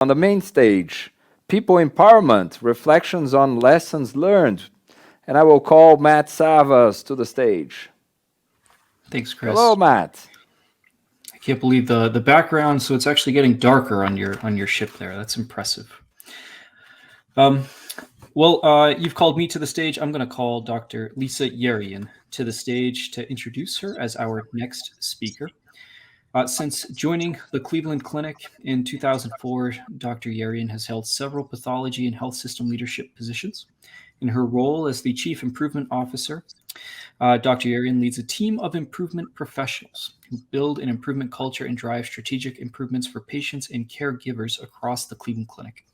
On the main stage, People Empowerment, Reflections on Lessons Learned. And I will call Matt Savas to the stage. Thanks, Hello, Chris. Matt. I can't believe the background, so it's actually getting darker on your ship there. That's impressive. Um, you've called me to the stage. I'm going to call Dr. Lisa Yerian to the stage to introduce her as our next speaker. Since joining the Cleveland Clinic in 2004, Dr. Yerian has held several pathology and health system leadership positions. In her role as the Chief Improvement Officer, Dr. Yerian leads a team of improvement professionals who build an improvement culture and drive strategic improvements for patients and caregivers across the Cleveland Clinic.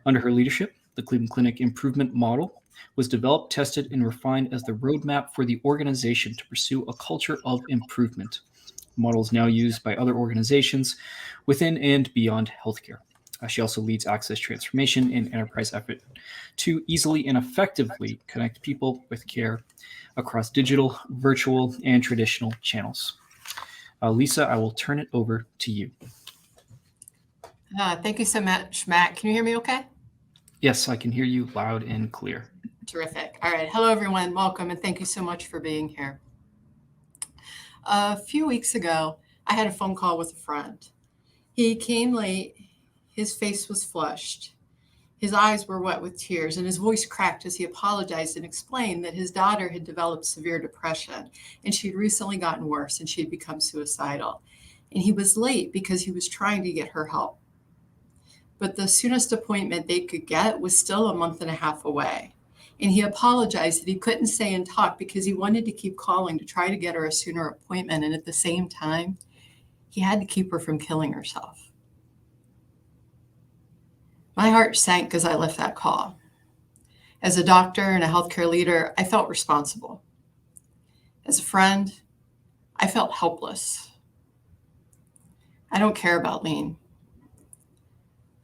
Under her leadership, the Cleveland Clinic Improvement Model was developed, tested, and refined as the roadmap for the organization to pursue a culture of improvement. The model is now used by other organizations within and beyond healthcare. She also leads access transformation and enterprise effort to easily and effectively connect people with care across digital, virtual, and traditional channels. Lisa, I will turn it over to you. Thank you so much, Matt. Can you hear me okay? Yes, I can hear you loud and clear. Terrific. All right. Hello, everyone. Welcome, and thank you so much for being here. A few weeks ago, I had a phone call with a friend. He came late. His face was flushed. His eyes were wet with tears, and his voice cracked as he apologized and explained that his daughter had developed severe depression, and she'd recently gotten worse, and she'd become suicidal. And he was late because he was trying to get her help. But the soonest appointment they could get was still a month and a half away. And he apologized that he couldn't stay and talk because he wanted to keep calling to try to get her a sooner appointment. And at the same time, he had to keep her from killing herself. My heart sank as I left that call. As a doctor and a healthcare leader, I felt responsible. As a friend, I felt helpless. I don't care about lean.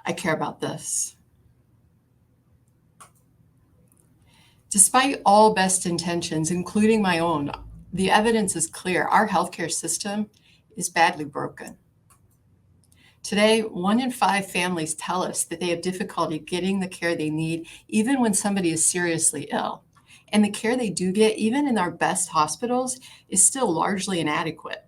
I care about this. Despite all best intentions, including my own, the evidence is clear. Our healthcare system is badly broken. Today, 1 in 5 families tell us that they have difficulty getting the care they need, even when somebody is seriously ill. And the care they do get, even in our best hospitals, is still largely inadequate.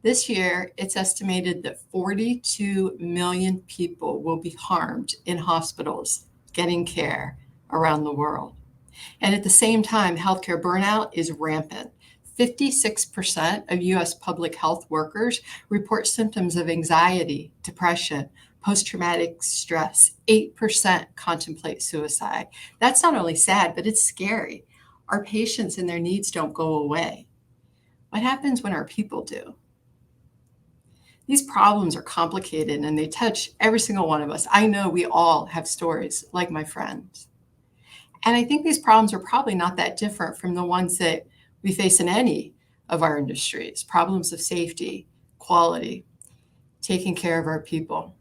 This year, it's estimated that 42 million people will be harmed in hospitals getting care around the world. And at the same time, healthcare burnout is rampant. 56% of US public health workers report symptoms of anxiety, depression, post-traumatic stress. 8% contemplate suicide. That's not only sad, but it's scary. Our patients and their needs don't go away. What happens when our people do? These problems are complicated and they touch every single one of us. I know we all have stories like my friends. And I think these problems are probably not that different from the ones that we face in any of our industries. Problems of safety, quality, taking care of our people.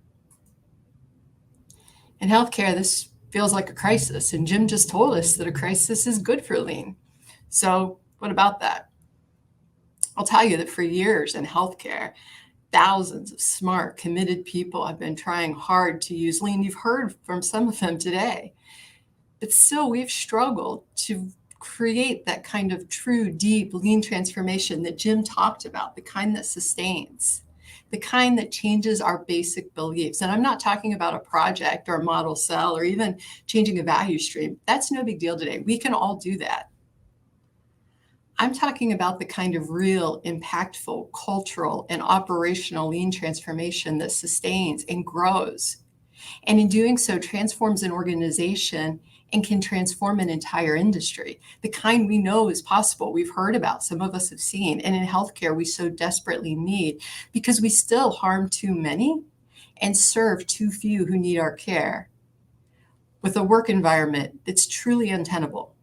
In healthcare, this feels like a crisis. And Jim just told us that a crisis is good for lean. So what about that? I'll tell you that for years in healthcare, thousands of smart, committed people have been trying hard to use lean. You've heard from some of them today. But still, we've struggled to create that kind of true, deep, lean transformation that Jim talked about, the kind that sustains, the kind that changes our basic beliefs. And I'm not talking about a project or a model cell or even changing a value stream. That's no big deal today. We can all do that. I'm talking about the kind of real, impactful, cultural, and operational lean transformation that sustains and grows. And in doing so, transforms an organization and can transform an entire industry. The kind we know is possible, we've heard about, some of us have seen, and in healthcare we so desperately need because we still harm too many and serve too few who need our care with a work environment that's truly untenable.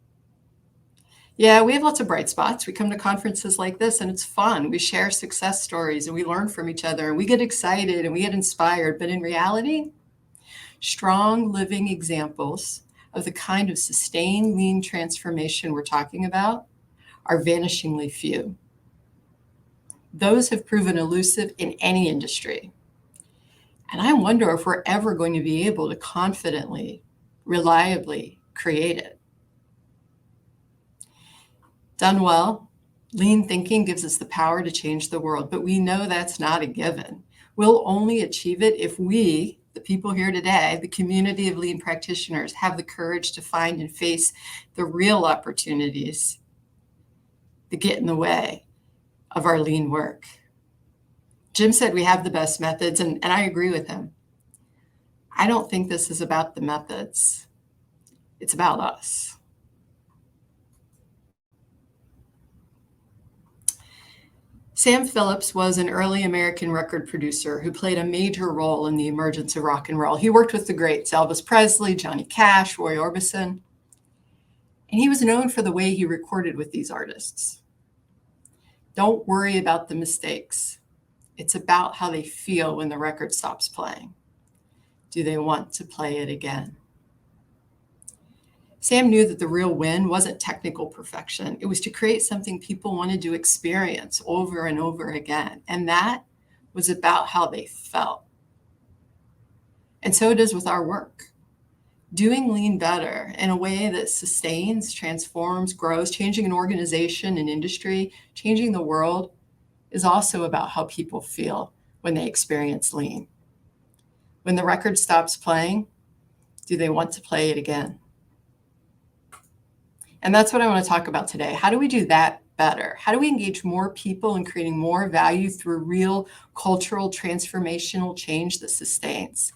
Yeah, we have lots of bright spots. We come to conferences like this and it's fun. We share success stories and we learn from each other and we get excited and we get inspired. But in reality, strong living examples of the kind of sustained lean transformation we're talking about are vanishingly few. Those have proven elusive in any industry. And I wonder if we're ever going to be able to confidently, reliably create it. Done well, lean thinking gives us the power to change the world, but we know that's not a given. We'll only achieve it if we, the people here today, the community of lean practitioners, have the courage to find and face the real opportunities that get in the way of our lean work. Jim said we have the best methods, and I agree with him. I don't think this is about the methods. It's about us. Sam Phillips was an early American record producer who played a major role in the emergence of rock and roll. He worked with the greats, Elvis Presley, Johnny Cash, Roy Orbison, and he was known for the way he recorded with these artists. Don't worry about the mistakes. It's about how they feel when the record stops playing. Do they want to play it again? Sam knew that the real win wasn't technical perfection. It was to create something people wanted to experience over and over again. And that was about how they felt. And so it is with our work. Doing lean better in a way that sustains, transforms, grows, changing an organization, an industry, changing the world is also about how people feel when they experience lean. When the record stops playing, do they want to play it again? And that's what I want to talk about today. How do we do that better? How do we engage more people in creating more value through real cultural transformational change that sustains?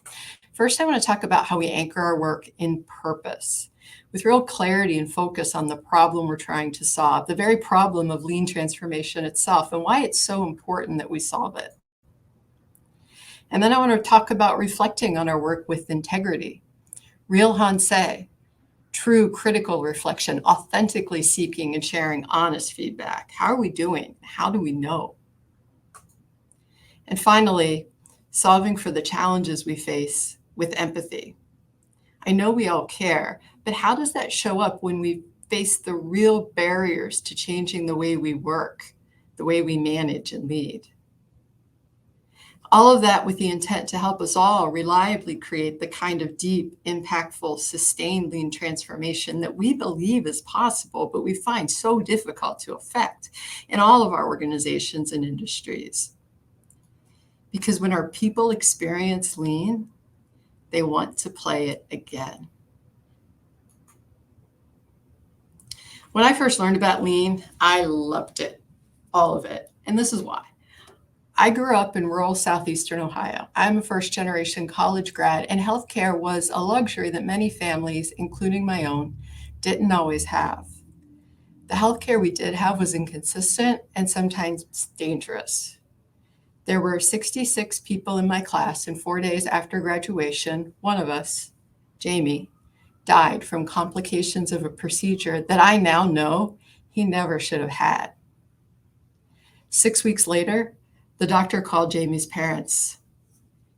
First, I want to talk about how we anchor our work in purpose with real clarity and focus on the problem we're trying to solve, the very problem of lean transformation itself, and why it's so important that we solve it. And then I want to talk about reflecting on our work with integrity, real hansei, true critical reflection, authentically seeking and sharing honest feedback. How are we doing? How do we know? And finally, solving for the challenges we face with empathy. I know we all care, but how does that show up when we face the real barriers to changing the way we work, the way we manage and lead? All of that with the intent to help us all reliably create the kind of deep, impactful, sustained lean transformation that we believe is possible, but we find so difficult to effect in all of our organizations and industries. Because when our people experience lean, they want to play it again. When I first learned about lean, I loved it, all of it. And this is why. I grew up in rural southeastern Ohio. I'm a first-generation college grad, and healthcare was a luxury that many families, including my own, didn't always have. The healthcare we did have was inconsistent and sometimes dangerous. There were 66 people in my class, and 4 days after graduation, one of us, Jamie, died from complications of a procedure that I now know he never should have had. 6 weeks later, the doctor called Jamie's parents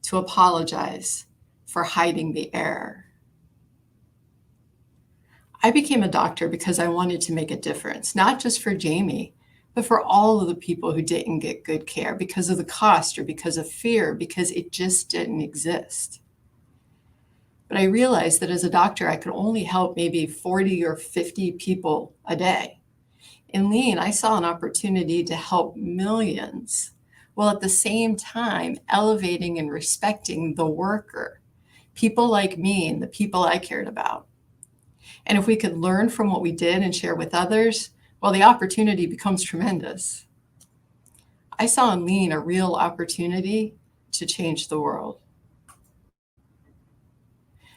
to apologize for hiding the error. I became a doctor because I wanted to make a difference, not just for Jamie, but for all of the people who didn't get good care because of the cost or because of fear, because it just didn't exist. But I realized that as a doctor, I could only help maybe 40 or 50 people a day. In lean, I saw an opportunity to help millions, while at the same time elevating and respecting the worker, people like me and the people I cared about. And if we could learn from what we did and share with others, well, the opportunity becomes tremendous. I saw in lean a real opportunity to change the world.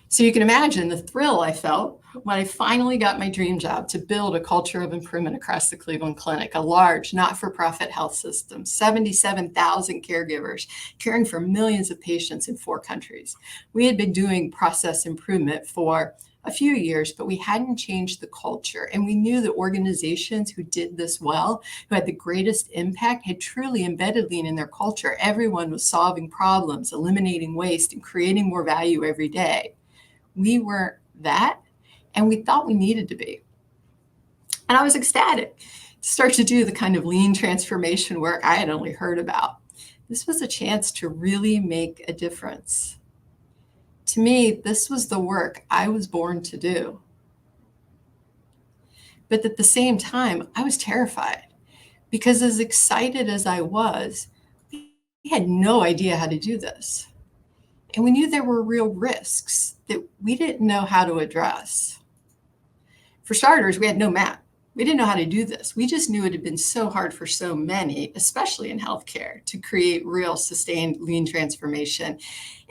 So you can imagine the thrill I felt when I finally got my dream job to build a culture of improvement across the Cleveland Clinic, a large not-for-profit health system, 77,000 caregivers, caring for millions of patients in 4 countries. We had been doing process improvement for a few years, but we hadn't changed the culture. And we knew that organizations who did this well, who had the greatest impact, had truly embedded lean in their culture. Everyone was solving problems, eliminating waste, and creating more value every day. We weren't that, and we thought we needed to be. And I was ecstatic to start to do the kind of lean transformation work I had only heard about. This was a chance to really make a difference. To me, this was the work I was born to do. But at the same time, I was terrified because as excited as I was, we had no idea how to do this. And we knew there were real risks that we didn't know how to address. For starters, we had no map. We didn't know how to do this. We just knew it had been so hard for so many, especially in healthcare, to create real sustained lean transformation.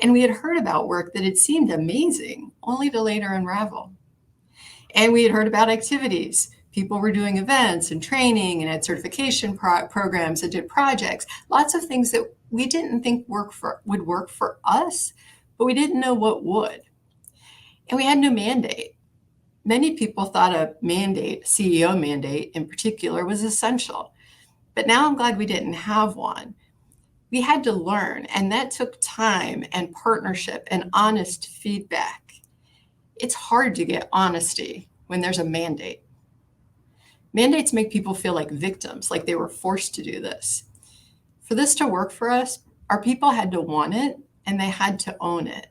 And we had heard about work that had seemed amazing, only to later unravel. And we had heard about activities. People were doing events and training and had certification programs and did projects, lots of things that we didn't think would work for us, but we didn't know what would. And we had no mandate. Many people thought a mandate, CEO mandate in particular, was essential. But now I'm glad we didn't have one. We had to learn, and that took time and partnership and honest feedback. It's hard to get honesty when there's a mandate. Mandates make people feel like victims, like they were forced to do this. For this to work for us, our people had to want it and they had to own it.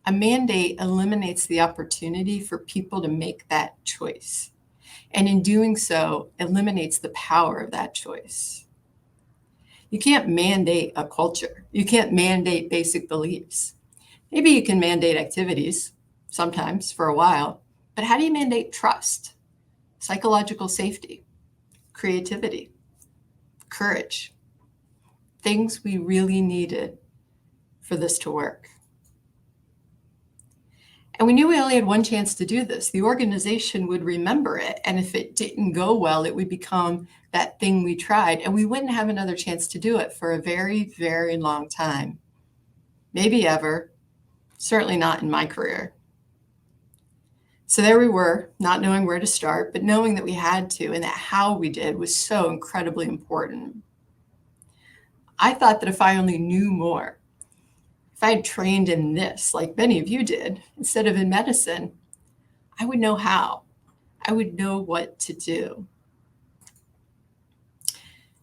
A mandate eliminates the opportunity for people to make that choice. And in doing so, eliminates the power of that choice. You can't mandate a culture. You can't mandate basic beliefs. Maybe you can mandate activities, sometimes for a while, but how do you mandate trust, psychological safety, creativity, courage? Things we really needed for this to work. And we knew we only had one chance to do this. The organization would remember it. And if it didn't go well, it would become that thing we tried. And we wouldn't have another chance to do it for a very, very long time. Maybe ever. Certainly not in my career. So there we were, not knowing where to start, but knowing that we had to and that how we did was so incredibly important. I thought that if I only knew more, if I had trained in this, like many of you did, instead of in medicine, I would know how. I would know what to do.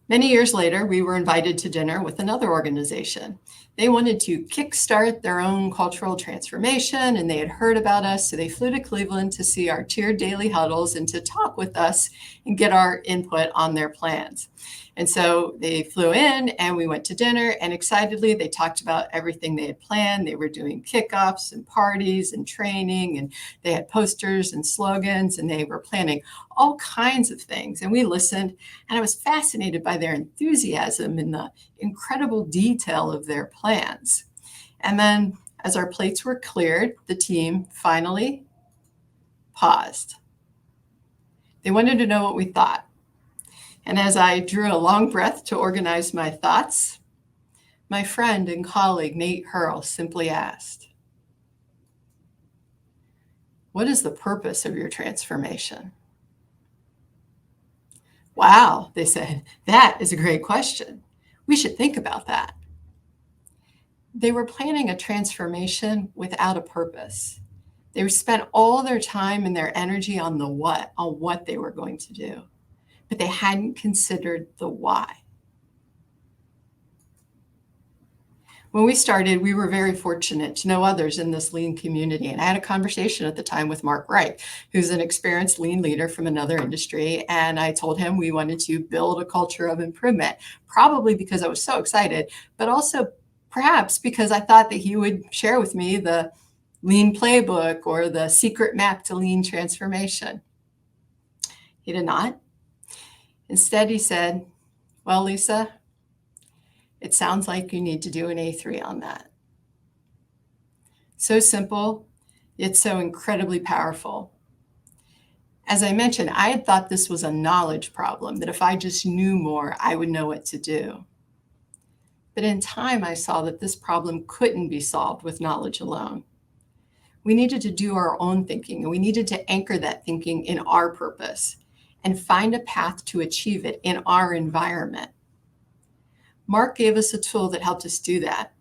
Many years later, we were invited to dinner with another organization. They wanted to kickstart their own cultural transformation, and they had heard about us, so they flew to Cleveland to see our tiered daily huddles and to talk with us and get our input on their plans. And so they flew in and we went to dinner, and excitedly they talked about everything they had planned. They were doing kickoffs and parties and training, and they had posters and slogans, and they were planning all kinds of things. And we listened, and I was fascinated by their enthusiasm and the incredible detail of their plans. And then as our plates were cleared, the team finally paused. They wanted to know what we thought. And as I drew a long breath to organize my thoughts, my friend and colleague, Nate Hurl, simply asked, "What is the purpose of your transformation?" "Wow," they said, "that is a great question. We should think about that." They were planning a transformation without a purpose. They spent all their time and their energy on what they were going to do. But they hadn't considered the why. When we started, we were very fortunate to know others in this lean community. And I had a conversation at the time with Mark Wright, who's an experienced lean leader from another industry. And I told him we wanted to build a culture of improvement, probably because I was so excited, but also perhaps because I thought that he would share with me the lean playbook or the secret map to lean transformation. He did not. Instead, he said, "Well, Lisa, it sounds like you need to do an A3 on that." So simple, yet so incredibly powerful. As I mentioned, I had thought this was a knowledge problem, that if I just knew more, I would know what to do. But in time, I saw that this problem couldn't be solved with knowledge alone. We needed to do our own thinking, and we needed to anchor that thinking in our purpose and find a path to achieve it in our environment. Mark gave us a tool that helped us do that.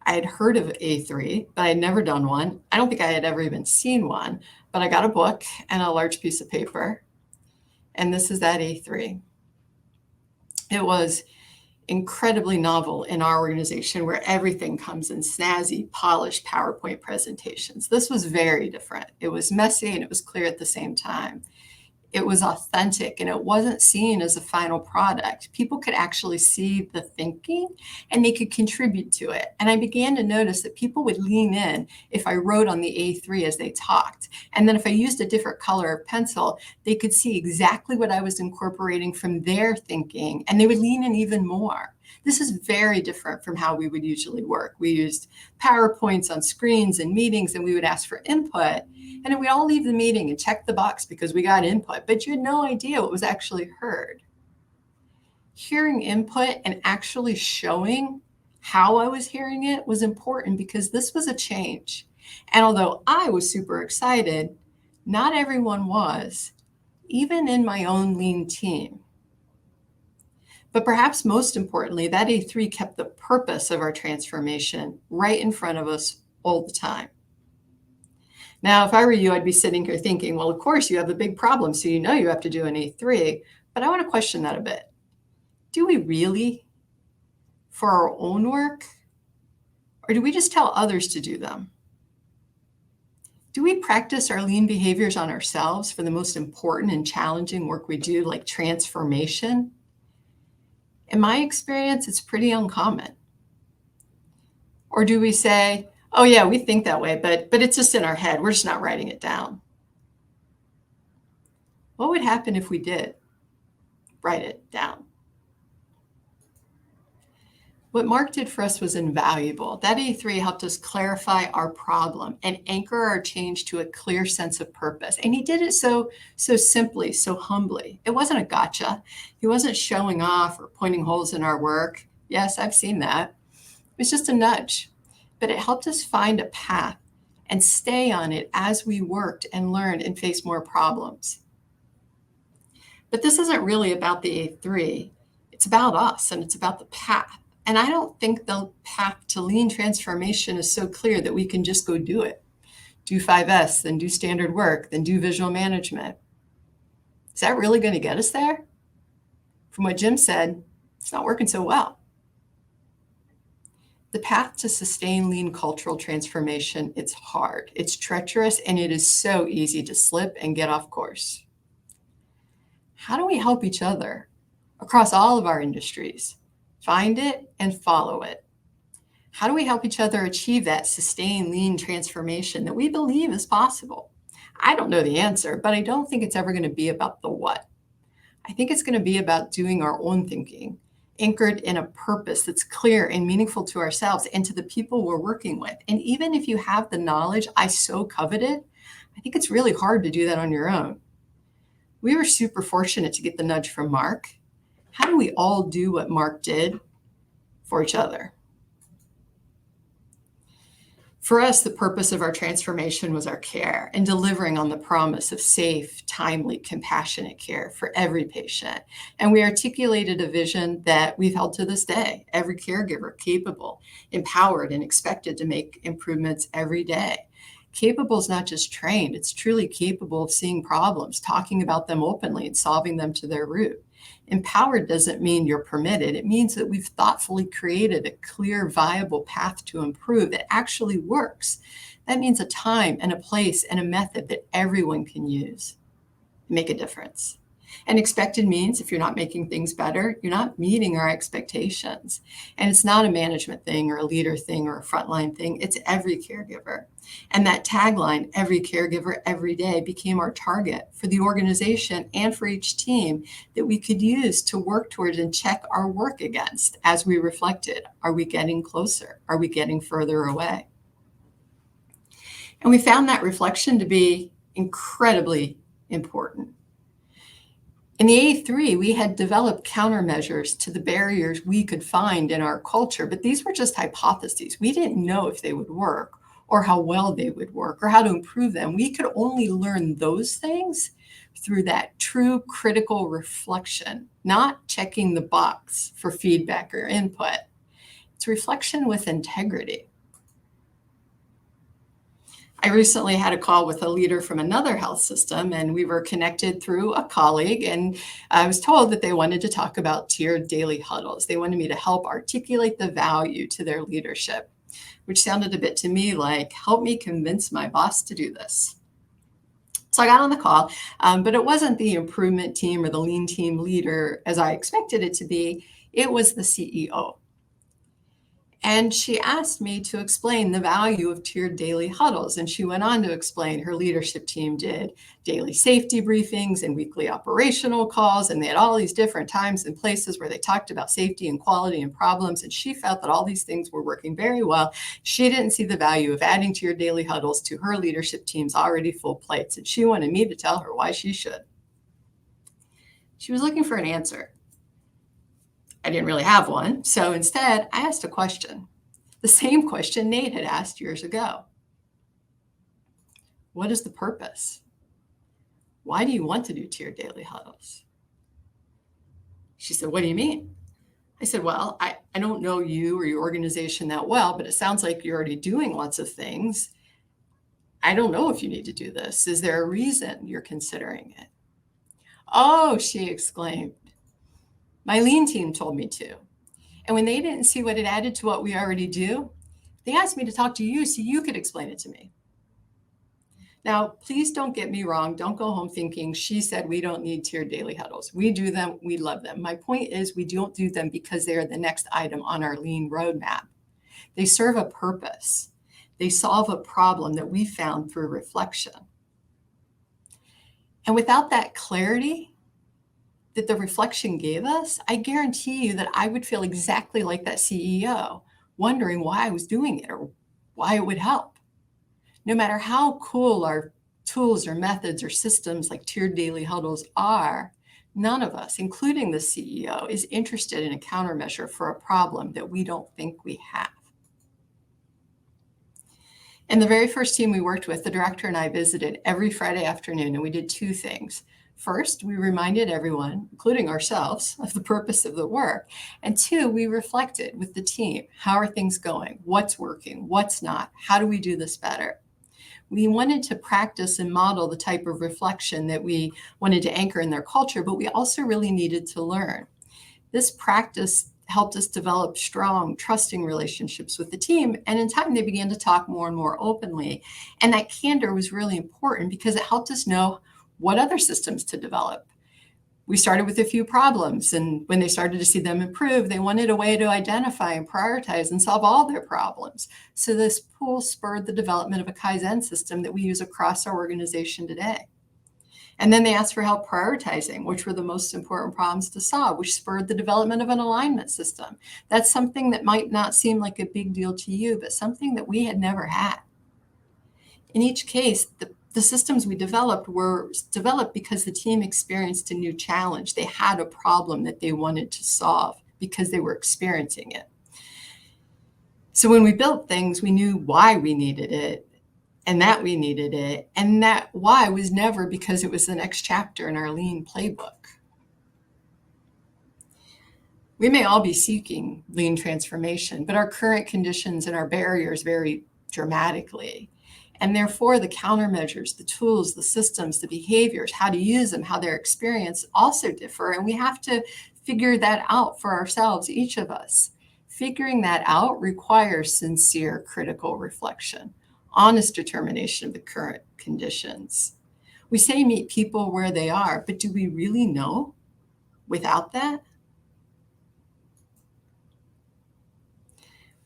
I had heard of A3, but I had never done one. I don't think I had ever even seen one, but I got a book and a large piece of paper. And this is that A3. It was incredibly novel in our organization where everything comes in snazzy, polished PowerPoint presentations. This was very different. It was messy and it was clear at the same time. It was authentic and it wasn't seen as a final product. People could actually see the thinking and they could contribute to it. And I began to notice that people would lean in if I wrote on the A3 as they talked. And then if I used a different color of pencil, they could see exactly what I was incorporating from their thinking and they would lean in even more. This is very different from how we would usually work. We used PowerPoints on screens and meetings and we would ask for input. And then we'd all leave the meeting and check the box because we got input, but you had no idea what was actually heard. Hearing input and actually showing how I was hearing it was important because this was a change. And although I was super excited, not everyone was, even in my own lean team. But perhaps most importantly, that A3 kept the purpose of our transformation right in front of us all the time. Now, if I were you, I'd be sitting here thinking, well, of course, you have a big problem, so you know you have to do an A3. But I want to question that a bit. Do we really for our own work? Or do we just tell others to do them? Do we practice our lean behaviors on ourselves for the most important and challenging work we do, like transformation? In my experience, it's pretty uncommon. Or do we say, oh yeah, we think that way, but it's just in our head. We're just not writing it down. What would happen if we did write it down? What Mark did for us was invaluable. That A3 helped us clarify our problem and anchor our change to a clear sense of purpose. And he did it so simply, so humbly. It wasn't a gotcha. He wasn't showing off or pointing holes in our work. Yes, I've seen that. It was just a nudge, but it helped us find a path and stay on it as we worked and learned and faced more problems. But this isn't really about the A3. It's about us and it's about the path. And I don't think the path to lean transformation is so clear that we can just go do it. Do 5S, then do standard work, then do visual management. Is that really going to get us there? From what Jim said, it's not working so well. The path to sustain lean cultural transformation, it's hard, it's treacherous, and it is so easy to slip and get off course. How do we help each other across all of our industries? Find it and follow it. How do we help each other achieve that sustained lean transformation that we believe is possible? I don't know the answer, but I don't think it's ever going to be about the what. I think it's going to be about doing our own thinking, anchored in a purpose that's clear and meaningful to ourselves and to the people we're working with. And even if you have the knowledge I so coveted, I think it's really hard to do that on your own. We were super fortunate to get the nudge from Mark. How do we all do what Mark did for each other? For us, the purpose of our transformation was our care and delivering on the promise of safe, timely, compassionate care for every patient. And we articulated a vision that we've held to this day. Every caregiver capable, empowered, and expected to make improvements every day. Capable is not just trained, it's truly capable of seeing problems, talking about them openly, and solving them to their root. Empowered doesn't mean you're permitted. It means that we've thoughtfully created a clear, viable path to improve that actually works. That means a time and a place and a method that everyone can use to make a difference. And expected means if you're not making things better, you're not meeting our expectations. And it's not a management thing or a leader thing or a frontline thing. It's every caregiver. And that tagline, every caregiver, every day, became our target for the organization and for each team that we could use to work towards and check our work against as we reflected. Are we getting closer? Are we getting further away? And we found that reflection to be incredibly important. In the A3, we had developed countermeasures to the barriers we could find in our culture, but these were just hypotheses. We didn't know if they would work or how well they would work or how to improve them. We could only learn those things through that true critical reflection, not checking the box for feedback or input. It's reflection with integrity. I recently had a call with a leader from another health system, and we were connected through a colleague, and I was told that they wanted to talk about tiered daily huddles. They wanted me to help articulate the value to their leadership, which sounded a bit to me like, help me convince my boss to do this. So I got on the call, but it wasn't the improvement team or the lean team leader as I expected it to be. It was the CEO. And she asked me to explain the value of tiered daily huddles. And she went on to explain her leadership team did daily safety briefings and weekly operational calls. And they had all these different times and places where they talked about safety and quality and problems. And she felt that all these things were working very well. She didn't see the value of adding tiered daily huddles to her leadership team's already full plates. And she wanted me to tell her why she should. She was looking for an answer. I didn't really have one. So instead, I asked a question, the same question Nate had asked years ago. What is the purpose? Why do you want to do tiered daily huddles? She said, what do you mean? I said, well, I don't know you or your organization that well, but it sounds like you're already doing lots of things. I don't know if you need to do this. Is there a reason you're considering it? Oh, she exclaimed. My lean team told me to. And when they didn't see what it added to what we already do, they asked me to talk to you so you could explain it to me. Now, please don't get me wrong. Don't go home thinking she said we don't need tiered daily huddles. We do them. We love them. My point is we don't do them because they are the next item on our lean roadmap. They serve a purpose. They solve a problem that we found through reflection. And without that clarity that the reflection gave us, I guarantee you that I would feel exactly like that CEO, wondering why I was doing it or why it would help. No matter how cool our tools or methods or systems like tiered daily huddles are, none of us, including the CEO, is interested in a countermeasure for a problem that we don't think we have. In the very first team we worked with, the director and I visited every Friday afternoon, and we did two things. First, we reminded everyone, including ourselves, of the purpose of the work. And two, we reflected with the team. How are things going? What's working? What's not? How do we do this better? We wanted to practice and model the type of reflection that we wanted to anchor in their culture, but we also really needed to learn. This practice helped us develop strong, trusting relationships with the team. And in time, they began to talk more and more openly. And that candor was really important because it helped us know what other systems to develop. We started with a few problems, and when they started to see them improve, they wanted a way to identify and prioritize and solve all their problems. So this pool spurred the development of a Kaizen system that we use across our organization today. And then they asked for help prioritizing which were the most important problems to solve, which spurred the development of an alignment system. That's something that might not seem like a big deal to you, but something that we had never had. In each case, the systems we developed were developed because the team experienced a new challenge. They had a problem that they wanted to solve because they were experiencing it. So when we built things, we knew why we needed it and that we needed it. And that why was never because it was the next chapter in our lean playbook. We may all be seeking lean transformation, but our current conditions and our barriers vary dramatically. And therefore, the countermeasures, the tools, the systems, the behaviors, how to use them, how they're experienced also differ. And we have to figure that out for ourselves, each of us. Figuring that out requires sincere, critical reflection, honest determination of the current conditions. We say meet people where they are, but do we really know without that?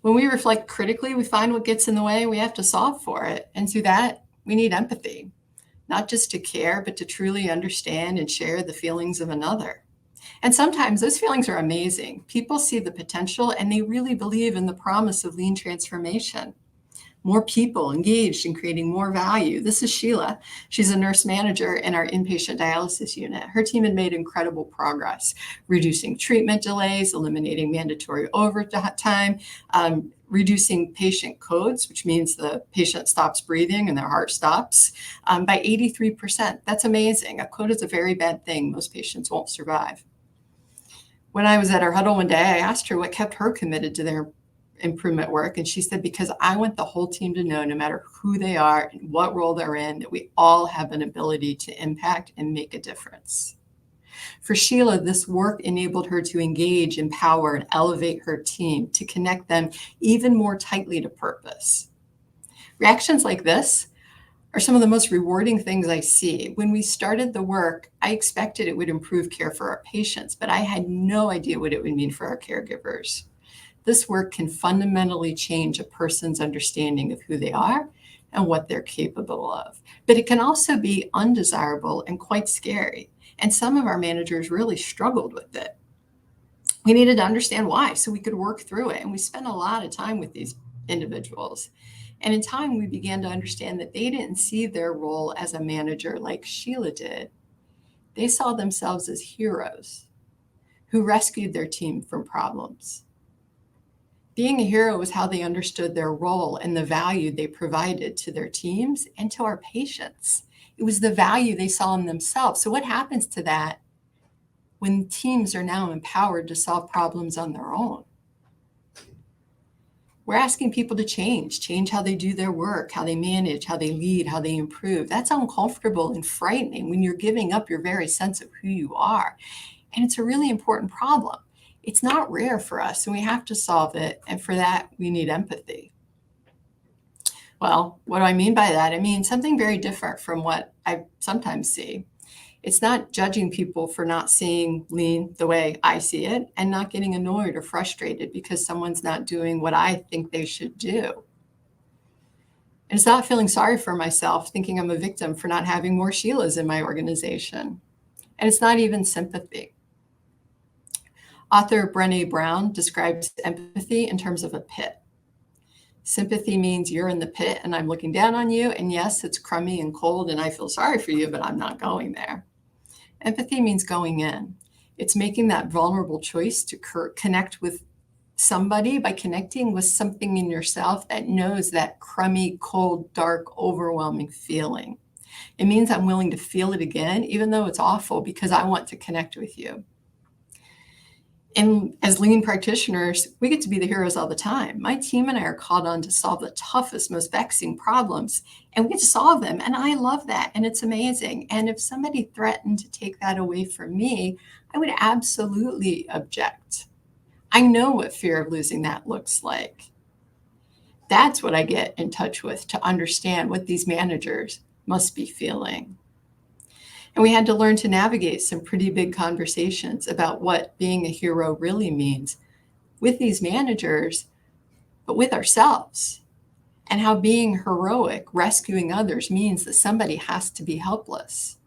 When we reflect critically, we find what gets in the way, we have to solve for it. And through that, we need empathy, not just to care, but to truly understand and share the feelings of another. And sometimes those feelings are amazing. People see the potential and they really believe in the promise of lean transformation. More people engaged in creating more value. This is Sheila. She's a nurse manager in our inpatient dialysis unit. Her team had made incredible progress, reducing treatment delays, eliminating mandatory overtime, reducing patient codes, which means the patient stops breathing and their heart stops, by 83%. That's amazing. A code is a very bad thing. Most patients won't survive. When I was at our huddle one day, I asked her what kept her committed to their improvement work. And she said, because I want the whole team to know, no matter who they are and what role they're in, that we all have an ability to impact and make a difference. For Sheila, this work enabled her to engage, empower, and elevate her team to connect them even more tightly to purpose. Reactions like this are some of the most rewarding things I see. When we started the work, I expected it would improve care for our patients, but I had no idea what it would mean for our caregivers. This work can fundamentally change a person's understanding of who they are and what they're capable of. But it can also be undesirable and quite scary. And some of our managers really struggled with it. We needed to understand why so we could work through it. And we spent a lot of time with these individuals. And in time, we began to understand that they didn't see their role as a manager like Sheila did. They saw themselves as heroes who rescued their team from problems. Being a hero was how they understood their role and the value they provided to their teams and to our patients. It was the value they saw in themselves. So what happens to that when teams are now empowered to solve problems on their own? We're asking people to change how they do their work, how they manage, how they lead, how they improve. That's uncomfortable and frightening when you're giving up your very sense of who you are. And it's a really important problem. It's not rare for us, and we have to solve it. And for that, we need empathy. Well, what do I mean by that? I mean something very different from what I sometimes see. It's not judging people for not seeing lean the way I see it and not getting annoyed or frustrated because someone's not doing what I think they should do. And it's not feeling sorry for myself, thinking I'm a victim for not having more Sheilas in my organization. And it's not even sympathy. Author Brené Brown describes empathy in terms of a pit. Sympathy means you're in the pit and I'm looking down on you. And yes, it's crummy and cold and I feel sorry for you, but I'm not going there. Empathy means going in. It's making that vulnerable choice to connect with somebody by connecting with something in yourself that knows that crummy, cold, dark, overwhelming feeling. It means I'm willing to feel it again, even though it's awful, because I want to connect with you. And as lean practitioners, we get to be the heroes all the time. My team and I are called on to solve the toughest, most vexing problems, and we get to solve them. And I love that. And it's amazing. And if somebody threatened to take that away from me, I would absolutely object. I know what fear of losing that looks like. That's what I get in touch with to understand what these managers must be feeling. And we had to learn to navigate some pretty big conversations about what being a hero really means with these managers, but with ourselves, and how being heroic, rescuing others, means that somebody has to be helpless.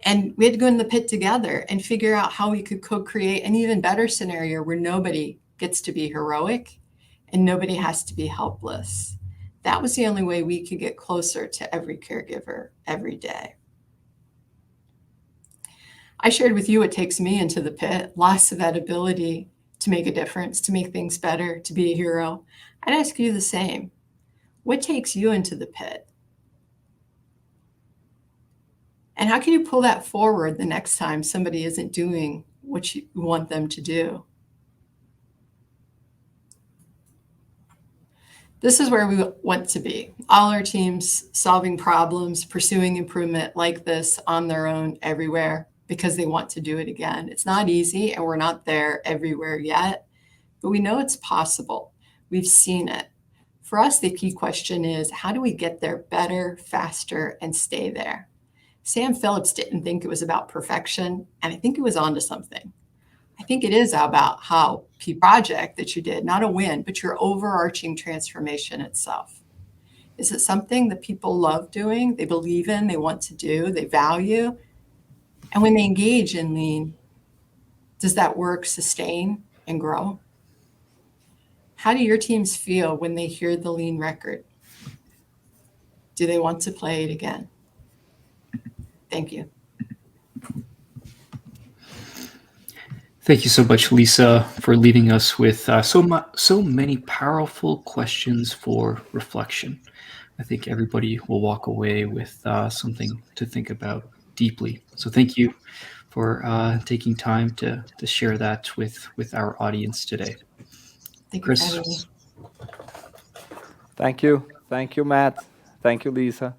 And we had to go in the pit together and figure out how we could co-create an even better scenario where nobody gets to be heroic and nobody has to be helpless. That was the only way we could get closer to every caregiver every day. I shared with you what takes me into the pit, loss of that ability to make a difference, to make things better, to be a hero. I'd ask you the same. What takes you into the pit? And how can you pull that forward the next time somebody isn't doing what you want them to do? This is where we want to be. All our teams solving problems, pursuing improvement like this on their own everywhere, because they want to do it again. It's not easy, and we're not there everywhere yet, but we know it's possible. We've seen it. For us, the key question is, how do we get there better, faster, and stay there? Sam Phillips didn't think it was about perfection, and I think he was onto something. I think it is about how the project that you did, not a win, but your overarching transformation itself. Is it something that people love doing, they believe in, they want to do, they value? And when they engage in lean, does that work sustain and grow? How do your teams feel when they hear the lean record? Do they want to play it again? Thank you. Thank you so much, Lisa, for leaving us with so many powerful questions for reflection. I think everybody will walk away with something to think about deeply. So thank you for taking time to share that with our audience today. Thank you for Chris. having me. Thank you, Matt. Thank you, Lisa.